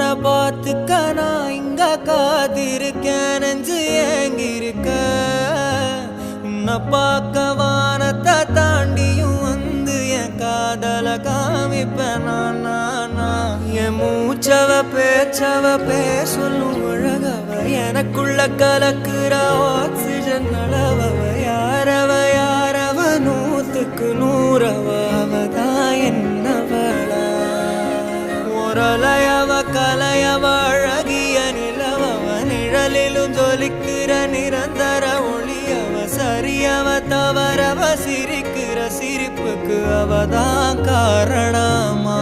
உன்னை பார்த்துக்க நான் இங்க காத்திருக்கேன் நெஞ்சு ஏங்கிருக்க உன்னை பார்க்க வானத்தை தாண்டியும் வந்து என் காதல காமிப்பேன் நான் என் மூச்சவ பேச்சவ பேசலும் அழகவ எனக்குள்ள கலக்குற ஆக்சிஜன் அளவவ யாரவ நூத்துக்கு நூறவ அவதான் என்னவளா ஒரலையவ கலையவ அழகிய நிலவவ நிழலிலும் ஜொலிக்கிற நிரந்தர ஒளியவ சரியவ தவறவ சிரிக்கிற சிரிப்புக்கு அவதான் காரணமா